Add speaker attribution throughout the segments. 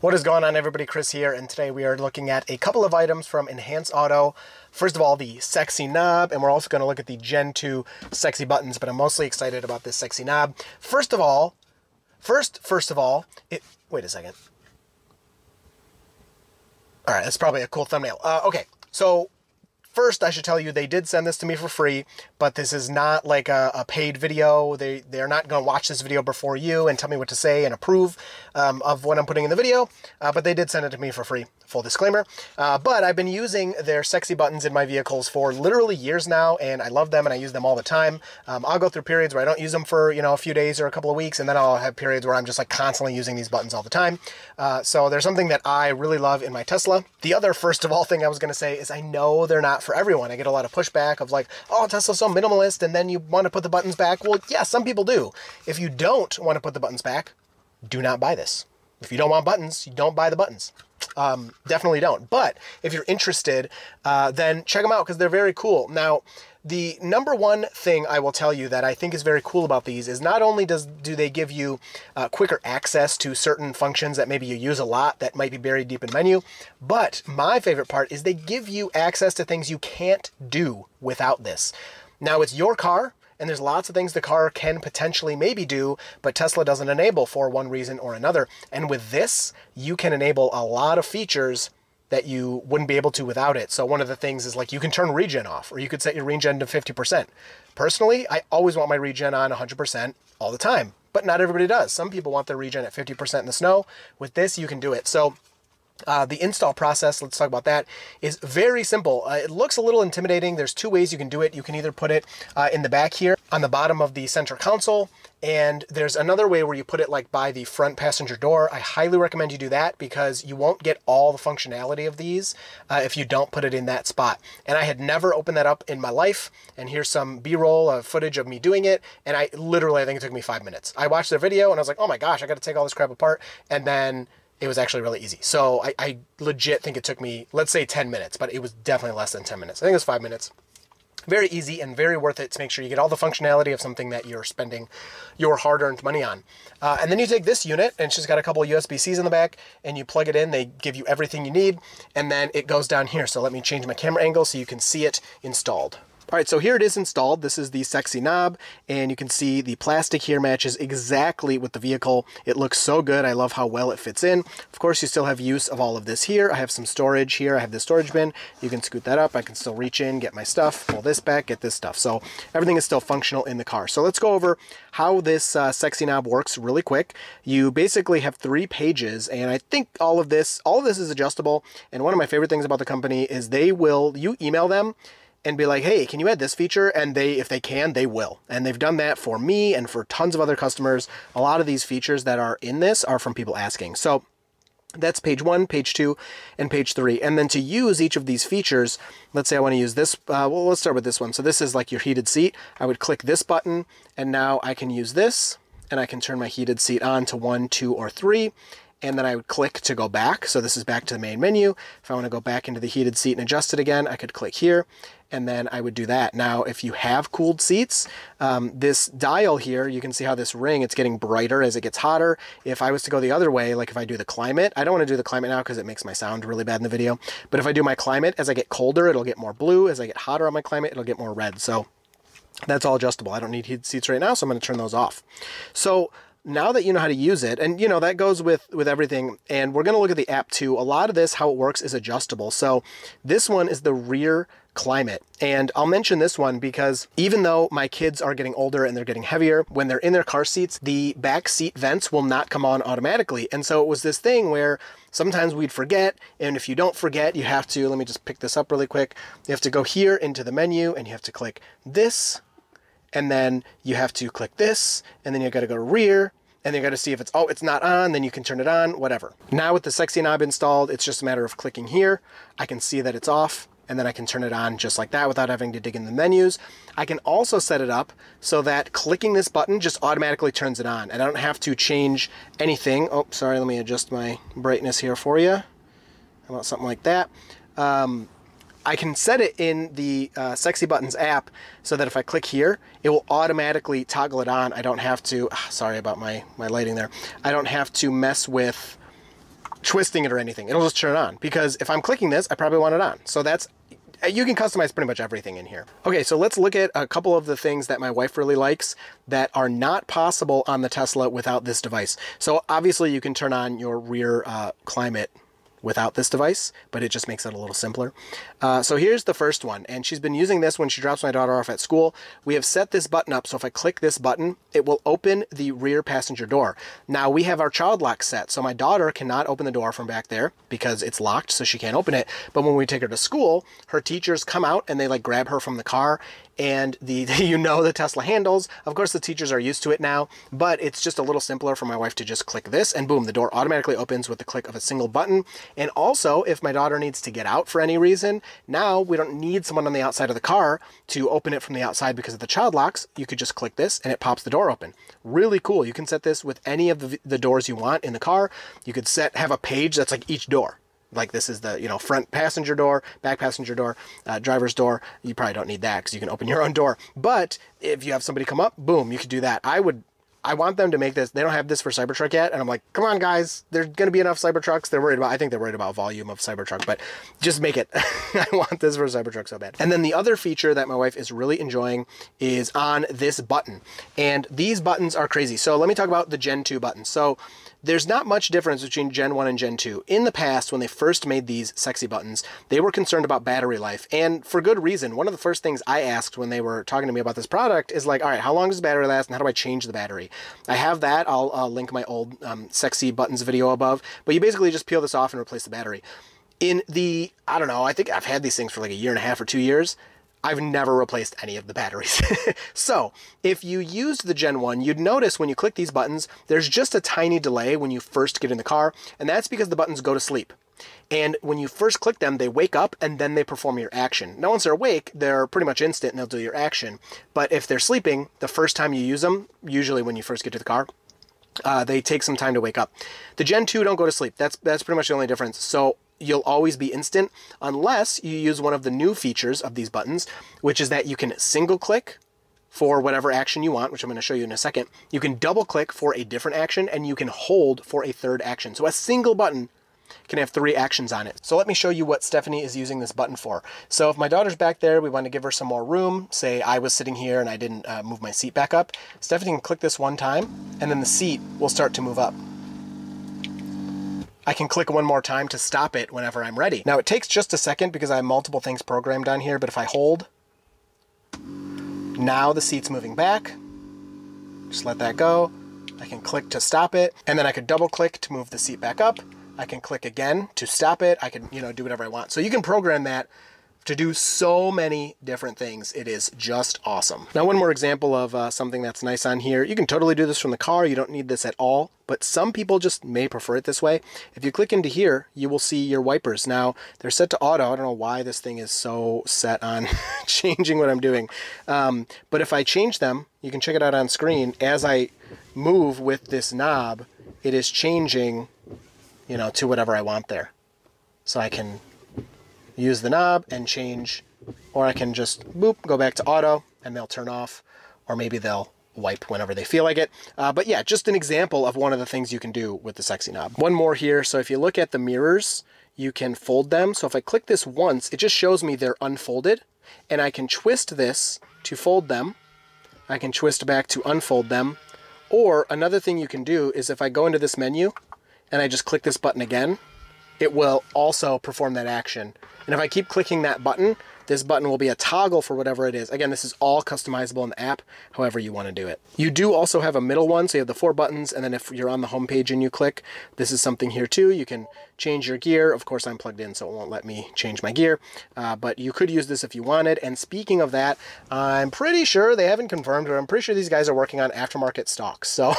Speaker 1: What is going on, everybody? Chris here, and today we are looking at a couple of items from Enhance Auto. First of all, the sexy knob, and we're also going to look at the Gen 2 sexy buttons, but I'm mostly excited about this sexy knob. First of all, wait a second. All right, that's probably a cool thumbnail. Okay, so first, I should tell you, they did send this to me for free, but this is not like a paid video. They're not going to watch this video before you and tell me what to say and approve of what I'm putting in the video, but they did send it to me for free, full disclaimer. But I've been using their sexy buttons in my vehicles for literally years now, and I love them and I use them all the time. I'll go through periods where I don't use them for, a few days or a couple of weeks, and then I'll have periods where I'm just like constantly using these buttons all the time. So there's something that I really love in my Tesla. The other, first of all, thing I was going to say is I know they're not for everyone. I get a lot of pushback of like, oh, Tesla's so minimalist, and then you want to put the buttons back. Well, yeah, some people do. If you don't want to put the buttons back, do not buy this. If you don't want buttons, you don't buy the buttons. Definitely don't. But if you're interested, then check them out because they're very cool. Now, the number one thing I will tell you that I think is very cool about these is not only do they give you quicker access to certain functions that maybe you use a lot that might be buried deep in menu, but my favorite part is they give you access to things you can't do without this. Now, it's your car, and there's lots of things the car can potentially maybe do, but Tesla doesn't enable for one reason or another. And with this, you can enable a lot of features that you wouldn't be able to without it. So one of the things is like you can turn regen off, or you could set your regen to 50%. Personally, I always want my regen on 100% all the time, but not everybody does. Some people want their regen at 50% in the snow. With this, you can do it. So the install process, let's talk about that, is very simple. It looks a little intimidating. There's two ways you can do it. You can either put it in the back here on the bottom of the center console, and there's another way where you put it like by the front passenger door. I highly recommend you do that because you won't get all the functionality of these if you don't put it in that spot. And I had never opened that up in my life, and here's some B-roll of footage of me doing it, and I think it took me 5 minutes. I watched their video and I was like, oh my gosh, I got to take all this crap apart, and then it was actually really easy. So I legit think it took me, let's say 10 minutes, but it was definitely less than 10 minutes. I think it was 5 minutes. Very easy and very worth it to make sure you get all the functionality of something that you're spending your hard-earned money on. And then you take this unit, and it's just got a couple of USB-Cs in the back, and you plug it in. They give you everything you need, and then it goes down here. So let me change my camera angle so you can see it installed. All right, so here it is installed. This is the sexy knob, and you can see the plastic here matches exactly with the vehicle. It looks so good. I love how well it fits in. Of course, you still have use of all of this here. I have some storage here. I have this storage bin. You can scoot that up. I can still reach in, get my stuff, pull this back, get this stuff. So everything is still functional in the car. So let's go over how this sexy knob works really quick. You basically have 3 pages, and I think all of this is adjustable. And one of my favorite things about the company is you email them and be like, hey, can you add this feature? And if they can, they will. And they've done that for me and for tons of other customers. A lot of these features that are in this are from people asking. So that's page 1, page 2, and page 3. And then to use each of these features, let's say I want to use this. Well, let's start with this one. So this is like your heated seat. I would click this button, and now I can use this, and I can turn my heated seat on to 1, 2, or 3. And then I would click to go back. So this is back to the main menu. If I want to go back into the heated seat and adjust it again, I could click here, and then I would do that. Now, if you have cooled seats, this dial here, you can see how this ring, it's getting brighter as it gets hotter. If I was to go the other way, like if I do the climate, I don't want to do the climate now because it makes my sound really bad in the video. But if I do my climate, as I get colder, it'll get more blue. As I get hotter on my climate, it'll get more red. So that's all adjustable. I don't need heated seats right now, so I'm going to turn those off. So now that you know how to use it, and that goes with everything, and we're going to look at the app too. A lot of this, how it works, is adjustable. So this one is the rear climate, and I'll mention this one because even though my kids are getting older and they're getting heavier, when they're in their car seats, the back seat vents will not come on automatically. And so it was this thing where sometimes we'd forget, and if you don't forget, you have to, let me just pick this up really quick. You have to go here into the menu, and you have to click this, and then you have to click this, and then you got to go to rear, and you got to see if it's not on, then you can turn it on, whatever. Now with the sexy knob installed, it's just a matter of clicking here. I can see that it's off, and then I can turn it on just like that without having to dig in the menus. I can also set it up so that clicking this button just automatically turns it on, and I don't have to change anything. Oh, sorry, let me adjust my brightness here for you. How about something like that? I can set it in the Sexy Buttons app so that if I click here, it will automatically toggle it on. I don't have to, sorry about my lighting there. I don't have to mess with twisting it or anything. It'll just turn on, because if I'm clicking this, I probably want it on. So that's, you can customize pretty much everything in here. Okay, so let's look at a couple of the things that my wife really likes that are not possible on the Tesla without this device. So obviously you can turn on your rear climate without this device, but it just makes it a little simpler. So here's the first one, and she's been using this when she drops my daughter off at school. We have set this button up, so if I click this button, it will open the rear passenger door. Now we have our child lock set, so my daughter cannot open the door from back there because it's locked, so she can't open it. But when we take her to school, her teachers come out and they like grab her from the car, and the Tesla handles. Of course, the teachers are used to it now, but it's just a little simpler for my wife to just click this, and boom, the door automatically opens with the click of a single button. And also, if my daughter needs to get out for any reason, now we don't need someone on the outside of the car to open it from the outside because of the child locks. You could just click this and it pops the door open. Really cool. You can set this with any of the doors you want in the car. You could have a page that's like each door. Like this is the, front passenger door, back passenger door, driver's door. You probably don't need that because you can open your own door. But if you have somebody come up, boom, you could do that. I want them to make this. They don't have this for Cybertruck yet. And I'm like, come on, guys, there's going to be enough Cybertrucks. I think they're worried about volume of Cybertruck, but just make it. I want this for Cybertruck so bad. And then the other feature that my wife is really enjoying is on this button. And these buttons are crazy. So let me talk about the Gen 2 buttons. So there's not much difference between Gen 1 and Gen 2. In the past, when they first made these sexy buttons, they were concerned about battery life, and for good reason. One of the first things I asked when they were talking to me about this product is like, all right, how long does the battery last, and how do I change the battery? I have that. I'll link my old sexy buttons video above, but you basically just peel this off and replace the battery. In the, I don't know, I think I've had these things for like a year and a half or 2 years. I've never replaced any of the batteries. So if you used the Gen 1, you'd notice when you click these buttons, there's just a tiny delay when you first get in the car, and that's because the buttons go to sleep. And when you first click them, they wake up and then they perform your action. Now, once they're awake, they're pretty much instant and they'll do your action. But if they're sleeping, the first time you use them, usually when you first get to the car, they take some time to wake up. The Gen 2 don't go to sleep. That's pretty much the only difference. So you'll always be instant unless you use one of the new features of these buttons, which is that you can single click for whatever action you want, which I'm going to show you in a second. You can double click for a different action, and you can hold for a third action. So a single button can have 3 actions on it. So let me show you what Stephanie is using this button for. So if my daughter's back there, we want to give her some more room. Say I was sitting here and I didn't move my seat back up. Stephanie can click this one time, and then the seat will start to move up. I can click one more time to stop it whenever I'm ready. Now it takes just a second because I have multiple things programmed on here, but if I hold, now the seat's moving back. Just let that go. I can click to stop it, and then I could double click to move the seat back up. I can click again to stop it. I can, do whatever I want. So you can program that to do so many different things. It is just awesome. Now, one more example of something that's nice on here. You can totally do this from the car. You don't need this at all, but some people just may prefer it this way. If you click into here, you will see your wipers. Now, they're set to auto. I don't know why this thing is so set on changing what I'm doing. But if I change them, you can check it out on screen. As I move with this knob, it is changing, to whatever I want there. So I can use the knob and change, or I can just boop, go back to auto, and they'll turn off, or maybe they'll wipe whenever they feel like it. But yeah, just an example of one of the things you can do with the sexy knob. One more here. So if you look at the mirrors, you can fold them. So if I click this once, it just shows me they're unfolded, and I can twist this to fold them. I can twist back to unfold them. Or another thing you can do is if I go into this menu and I just click this button again, it will also perform that action. And if I keep clicking that button, this button will be a toggle for whatever it is. Again, this is all customizable in the app, however you want to do it. You do also have a middle one, so you have the 4 buttons, and then if you're on the home page and you click, this is something here too. You can change your gear. Of course, I'm plugged in, so it won't let me change my gear, but you could use this if you wanted. And speaking of that, I'm pretty sure, they haven't confirmed, but I'm pretty sure these guys are working on aftermarket stocks. So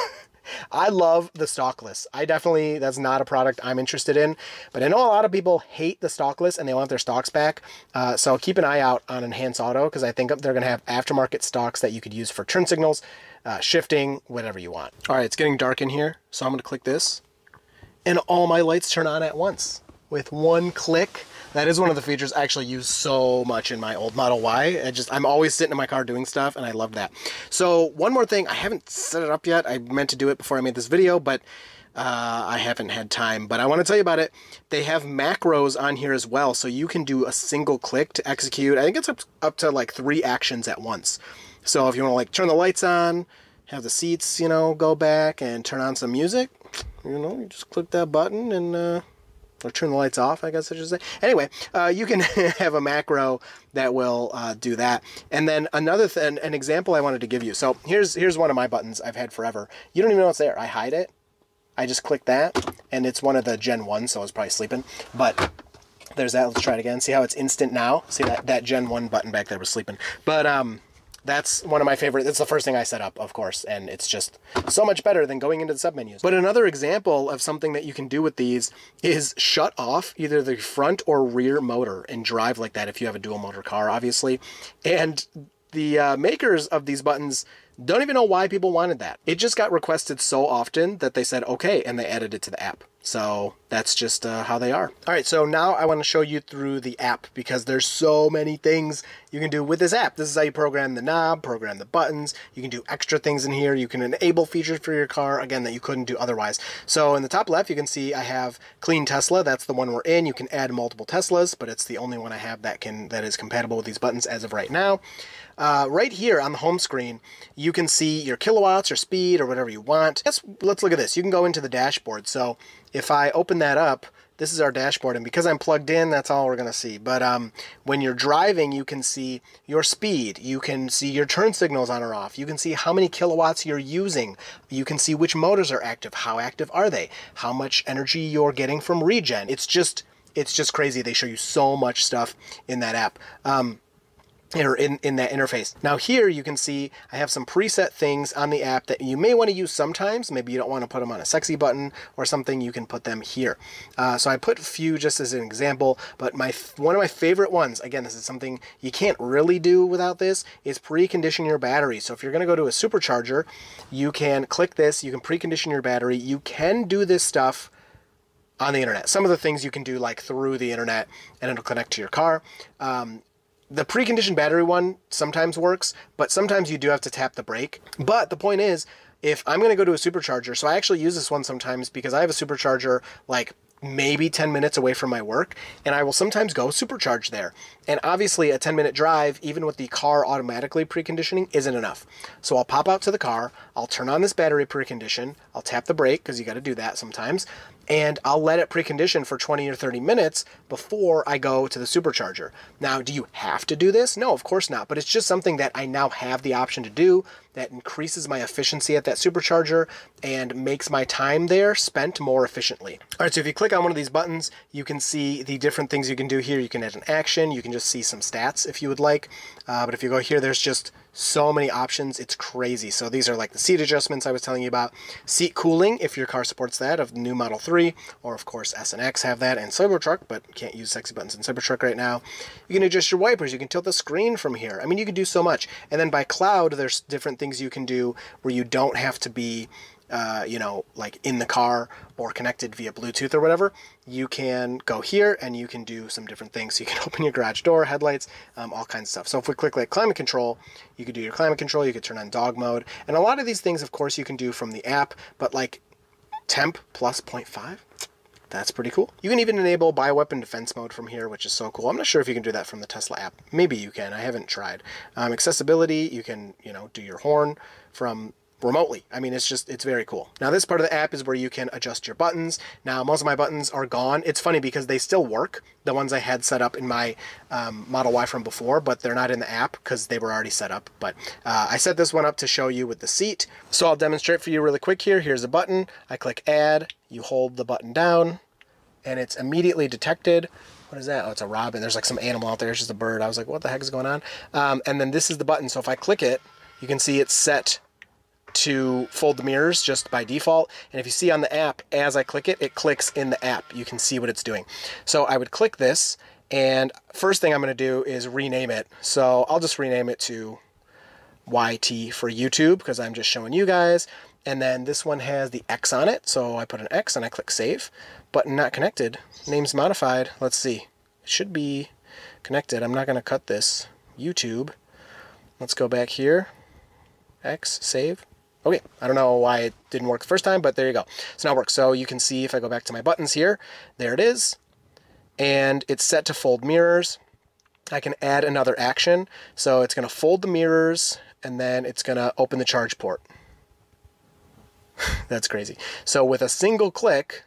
Speaker 1: I love the stockless. That's not a product I'm interested in, but I know a lot of people hate the stockless and they want their stocks back. So keep an eye out on Enhance Auto, because I think they're going to have aftermarket stocks that you could use for turn signals, shifting, whatever you want. All right, it's getting dark in here, so I'm going to click this, and all my lights turn on at once with one click. That is one of the features I actually use so much in my old Model Y. I'm always sitting in my car doing stuff, and I love that. So one more thing, I haven't set it up yet. I meant to do it before I made this video, but I haven't had time, but I want to tell you about it. They have macros on here as well, so you can do a single click to execute. I think it's up to like 3 actions at once. So if you want to like turn the lights on, have the seats, you know, go back and turn on some music, you know, you just click that button and or turn the lights off, I guess I should say. Anyway, you can have a macro that will do that. And then another an example I wanted to give you. So here's one of my buttons I've had forever. You don't even know it's there. I hide it. I just click that, and it's one of the Gen 1, so I was probably sleeping. But there's that. Let's try it again. See how it's instant now? See that Gen 1 button back there was sleeping. But that's one of my favorite. That's the first thing I set up, of course, and it's just so much better than going into the submenus. But another example of something that you can do with these is shut off either the front or rear motor and drive like that if you have a dual motor car, obviously. And the makers of these buttons don't even know why people wanted that. It just got requested so often that they said, okay, and they added it to the app. So that's just how they are. All right, so now I want to show you through the app because there's so many things you can do with this app. This is how you program the knob, program the buttons. You can do extra things in here. You can enable features for your car, again, that you couldn't do otherwise. So in the top left, you can see I have Clean Tesla. That's the one we're in. You can add multiple Teslas, but it's the only one I have that is compatible with these buttons as of right now. Right here on the home screen, you can see your kilowatts or speed or whatever you want. Let's look at this. You can go into the dashboard. So if I open that up, this is our dashboard, and because I'm plugged in, that's all we're going to see. But when you're driving, you can see your speed. You can see your turn signals on or off. You can see how many kilowatts you're using. You can see which motors are active. How active are they? How much energy you're getting from regen. It's just crazy. They show you so much stuff in that app. Or in that interface. Now here you can see I have some preset things on the app that you may want to use sometimes. Maybe you don't want to put them on a sexy button or something, you can put them here. So I put a few just as an example, but one of my favorite ones, again, this is something you can't really do without this, is precondition your battery. So if you're going to go to a supercharger, you can click this, you can precondition your battery. You can do this stuff on the internet. Some of the things you can do like through the internet and it'll connect to your car. The preconditioned battery one sometimes works, but sometimes you do have to tap the brake. But the point is, if I'm going to go to a supercharger, so I actually use this one sometimes because I have a supercharger like maybe 10 minutes away from my work, and I will sometimes go supercharge there. And obviously a 10-minute drive, even with the car automatically preconditioning, isn't enough. So I'll pop out to the car, I'll turn on this battery precondition, I'll tap the brake, because you got to do that sometimes, and I'll let it precondition for 20 or 30 minutes before I go to the supercharger. Now, do you have to do this? No, of course not, but it's just something that I now have the option to do that increases my efficiency at that supercharger and makes my time there spent more efficiently. All right, so if you click on one of these buttons, you can see the different things you can do here. You can add an action, you can just see some stats if you would like, but if you go here, there's just so many options, it's crazy. So these are like the seat adjustments I was telling you about. Seat cooling, if your car supports that, of the new Model 3, or of course S and X have that, and Cybertruck, but can't use sexy buttons in Cybertruck right now. You can adjust your wipers, you can tilt the screen from here. I mean, you can do so much. And then by cloud, there's different things you can do where you don't have to be you know, like in the car or connected via Bluetooth or whatever. You can go here and you can do some different things. So you can open your garage door, headlights, all kinds of stuff. So if we click like climate control, you could do your climate control, you could turn on dog mode. And a lot of these things, of course, you can do from the app, but like temp plus 0.5, that's pretty cool. You can even enable bioweapon defense mode from here, which is so cool. I'm not sure if you can do that from the Tesla app. Maybe you can, I haven't tried. Accessibility, you can, you know, do your horn from remotely. I mean, it's very cool. Now this part of the app is where you can adjust your buttons. Now most of my buttons are gone. It's funny because they still work, the ones I had set up in my Model Y from before, but they're not in the app because they were already set up. But I set this one up to show you with the seat. So I'll demonstrate for you really quick here. Here's a button. I click add, you hold the button down, and it's immediately detected. What is that? Oh, it's a robin. There's like some animal out there. It's just a bird. I was like, what the heck is going on? And then this is the button. So if I click it, you can see it's set to fold the mirrors just by default. And if you see on the app, as I click it, it clicks in the app. You can see what it's doing. So I would click this, and first thing I'm going to do is rename it. So I'll just rename it to YT for YouTube because I'm just showing you guys. And then this one has the X on it. So I put an X and I click save. Button not connected. Name's modified. Let's see. It should be connected. I'm not going to cut this. YouTube. Let's go back here. X, save. Okay, I don't know why it didn't work the first time, but there you go. So now it works. So you can see if I go back to my buttons here, there it is. And it's set to fold mirrors. I can add another action. So it's going to fold the mirrors, and then it's going to open the charge port. That's crazy. So with a single click,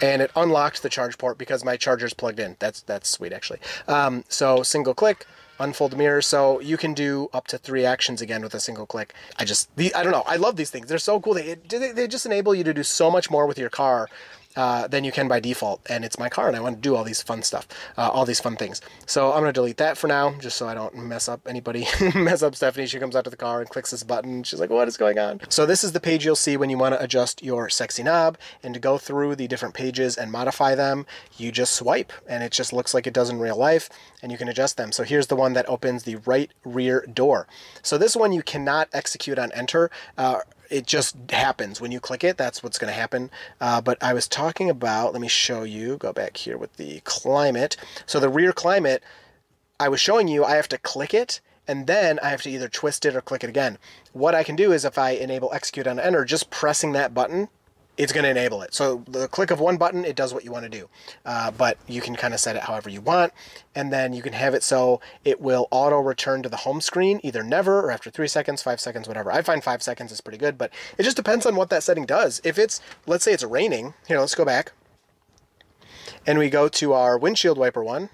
Speaker 1: and it unlocked the charge port because my charger's plugged in. That's sweet, actually. So single click, unfold the mirror. So you can do up to 3 actions again with a single click. I don't know. I love these things. They're so cool. They just enable you to do so much more with your car than you can by default. And it's my car, and I want to do all these fun stuff, all these fun things. So I'm going to delete that for now, just so I don't mess up anybody, mess up Stephanie. She comes out to the car and clicks this button. She's like, what is going on? So this is the page you'll see when you want to adjust your sexy knob. And to go through the different pages and modify them, you just swipe, and it just looks like it does in real life, and you can adjust them. So here's the one that opens the right rear door. So this one you cannot execute on enter. It just happens when you click it. That's what's going to happen. But I was talking about, let me show you, go back here with the climate. So the rear climate, I was showing you, I have to click it, and then I have to either twist it or click it again. What I can do is if I enable execute on enter, just pressing that button, it's going to enable it. So the click of one button, it does what you want to do. But you can kind of set it however you want. And then you can have it so it will auto return to the home screen, either never or after 3 seconds, 5 seconds, whatever. I find 5 seconds is pretty good, but it just depends on what that setting does. If it's, let's say it's raining. Here, let's go back. And we go to our windshield wiper one.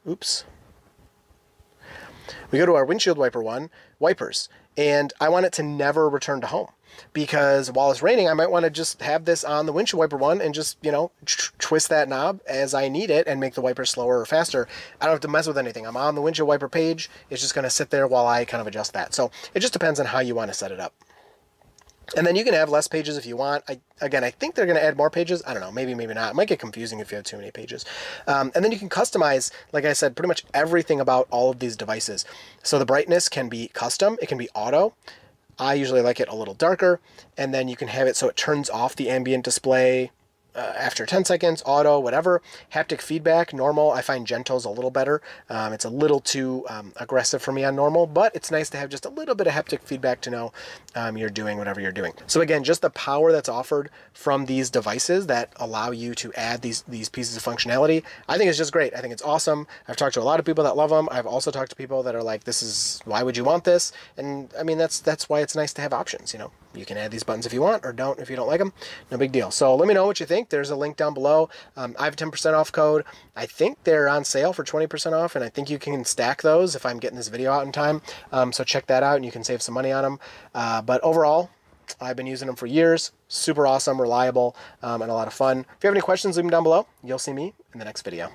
Speaker 1: Oops. We go to our windshield wiper one, wipers. And I want it to never return to home. Because while it's raining, I might want to just have this on the windshield wiper one and just, you know, twist that knob as I need it and make the wiper slower or faster. I don't have to mess with anything. I'm on the windshield wiper page. It's just going to sit there while I kind of adjust that. So it just depends on how you want to set it up. And then you can have less pages if you want. Again, I think they're going to add more pages. I don't know. Maybe, maybe not. It might get confusing if you have too many pages. And then you can customize, like I said, pretty much everything about all of these devices. So the brightness can be custom. It can be auto. I usually like it a little darker, and then you can have it so it turns off the ambient display after 10 seconds, auto, whatever. Haptic feedback, normal. I find gentle's a little better. It's a little too aggressive for me on normal, but it's nice to have just a little bit of haptic feedback to know you're doing whatever you're doing. So again, just the power that's offered from these devices that allow you to add these pieces of functionality, I think it's just great. I think it's awesome. I've talked to a lot of people that love them. I've also talked to people that are like, this is, why would you want this? And I mean, that's why it's nice to have options, you know. You can add these buttons if you want, or don't if you don't like them. No big deal. So let me know what you think. There's a link down below. I have a 10% off code. I think they're on sale for 20% off, and I think you can stack those if I'm getting this video out in time. So check that out, and you can save some money on them. But overall, I've been using them for years. Super awesome, reliable, and a lot of fun. If you have any questions, leave them down below. You'll see me in the next video.